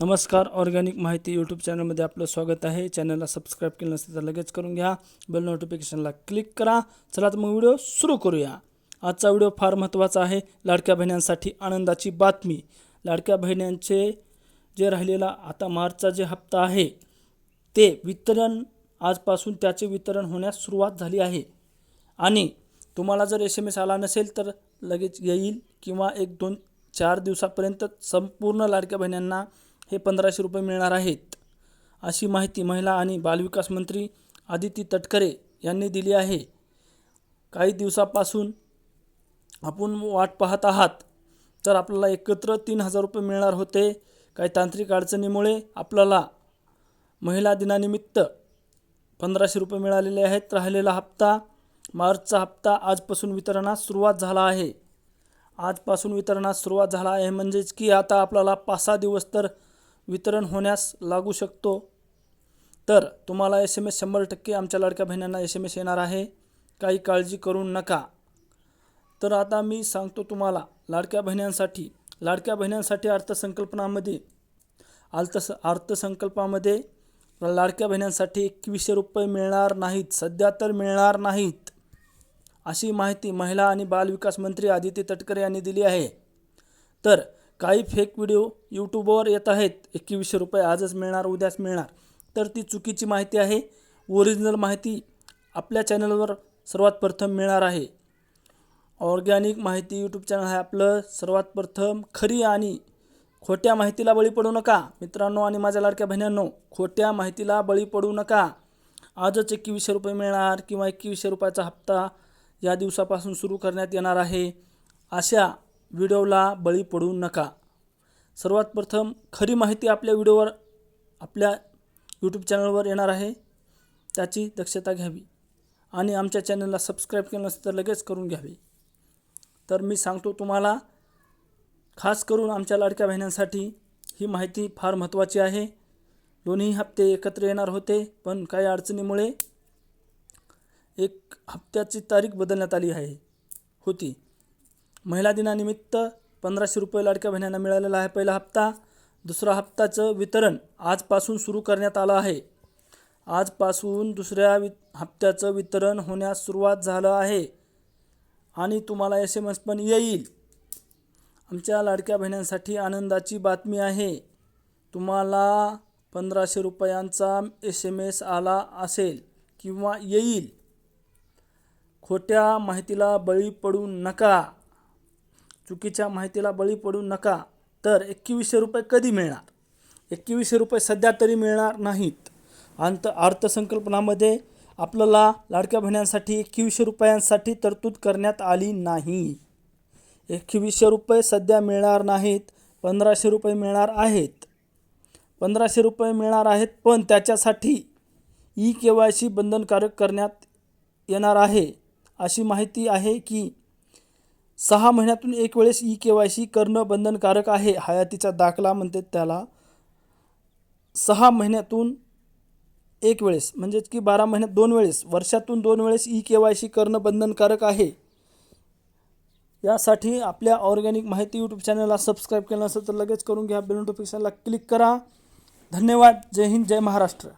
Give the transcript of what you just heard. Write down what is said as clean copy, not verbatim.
नमस्कार, ऑर्गॅनिक माहिती यूट्यूब चॅनलमध्ये आपलं स्वागत आहे। चॅनलला सबस्क्राईब केलं नसेल तर लगेच करून घ्या, बेल नोटिफिकेशनला क्लिक करा। चला तर मग व्हिडिओ सुरू करूया। आजचा व्हिडिओ फार महत्त्वाचा आहे। लाडक्या बहिणींसाठी आनंदाची बातमी। लाडक्या बहिणींचे जे राहिलेला आता मार्चचा जे हप्ता आहे ते वितरण आजपासून त्याचे वितरण होण्यास सुरुवात झाली आहे। आणि तुम्हाला जर SMS आला नसेल तर लगेच येईल किंवा 1-2-4 दिवसापर्यंत संपूर्ण लाडक्या बहिणींना हे 1500 रुपये मिळणार आहेत, अशी माहिती महिला आणि बालविकास मंत्री आदिती तटकरे यांनी दिली आहे। काही दिवसापासून आपण वाट पाहत आहात, तर आपल्याला एकत्र 3000 रुपये मिळणार होते। काही तांत्रिक अडचणीमुळे आपल्याला महिला दिनानिमित्त 1500 रुपये मिळालेले आहेत। राहिलेला हप्ता मार्चचा हप्ता आजपासून वितरणास सुरुवात झाला आहे। आजपासून वितरणास सुरुवात झाला आहे म्हणजेच की आता आपल्याला 5-6 दिवस तर वितरण होण्यास लागू शकतो। तर तुम्हाला SMS 100% आमच्या लाडक्या बहिणींना SMS येणार आहे, काही काळजी करू नका। तर आता मी सांगतो तुम्हाला लाडक्या बहिणींसाठी अर्थसंकल्पामध्ये लाडक्या बहिणींसाठी 2100 रुपये मिळणार नाहीत, सध्या तर मिळणार नाहीत, अशी माहिती महिला आणि बालविकास मंत्री आदिती तटकरे यांनी दिली आहे। तर काही फेक व्हिडिओ यूट्यूबवर येत आहेत, 2100 रुपये आजच मिळणार, उद्याच मिळणार, तर ती चुकीची माहिती आहे। ओरिजिनल माहिती आपल्या चॅनलवर सर्वात प्रथम मिळणार आहे। ऑर्गॅनिक माहिती यूट्यूब चॅनल आहे आपलं। सर्वात प्रथम खरी आणि खोट्या माहितीला बळी पडू नका मित्रांनो आणि माझ्या लाडक्या बहिणींनो, खोट्या माहितीला बळी पडू नका। आजच 2100 रुपये मिळणार किंवा 2100 रुपयाचा हप्ता या दिवसापासून सुरू करण्यात येणार आहे, अशा व्हिडिओला बळी पडू नका। सर्वात प्रथम खरी माहिती आपल्या व्हिडिओवर आपल्या यूट्यूब चॅनलवर येणार आहे, त्याची दक्षता घ्यावी आणि आमच्या चॅनलला सबस्क्राईब केलं नसेल तर लगेच करून घ्यावे। तर मी सांगतो तुम्हाला, खास करून आमच्या लाडक्या बहिणींसाठी ही माहिती फार महत्त्वाची आहे। दोन्ही हप्ते एकत्र येणार होते, पण काही अडचणीमुळे एक हप्त्याची तारीख बदलण्यात आली होती। महिला दिनानिमित्त 1500 रुपये लाडक्या बहिणींना मिळालेला आहे पहिला हप्ता। दुसरा हप्त्याचं वितरण आजपासून सुरू करण्यात आलं आहे। आजपासून दुसऱ्या हप्त्याचं वितरण होण्यास सुरुवात झालं आहे आणि तुम्हाला SMS पण येईल। आमच्या लाडक्या बहिणींसाठी आनंदाची बातमी आहे। तुम्हाला 1500 रुपयांचा SMS आला असेल किंवा येईल। खोट्या माहितीला बळी पडू नका, चुकीच्या माहितीला बळी पडू नका। तर 2100 रुपये कधी मिळणार? 2100 रुपये सध्या तरी मिळणार नाहीत। अर्थसंकल्पामध्ये आपल्याला लाडक्या बहिणींसाठी 2100 रुपयांसाठी तरतूद करण्यात आली नाही। 2100 रुपये सध्या मिळणार नाहीत, 1500 रुपये मिळणार आहेत। 1500 रुपये मिळणार आहेत, पण त्याच्यासाठी eKYC बंधनकारक करण्यात येणार आहे। अशी माहिती आहे की 6 महिन्यातून एक वेळेस eKYC करणं बंधनकारक आहे। हयातीचा दाखला म्हणते त्याला। 6 महिन्यातून एक वेळेस म्हणजेच की 12 महिन्यात 2 वेळेस, वर्षातून 2 वेळेस eKYC करणं बंधनकारक आहे। यासाठी आपल्या ऑर्गॅनिक माहिती यूट्यूब चॅनलला सबस्क्राईब केलं नसेल तर लगेच करून घ्या, बेल नोटिफिकेशनला क्लिक करा। धन्यवाद। जय हिंद, जय महाराष्ट्र।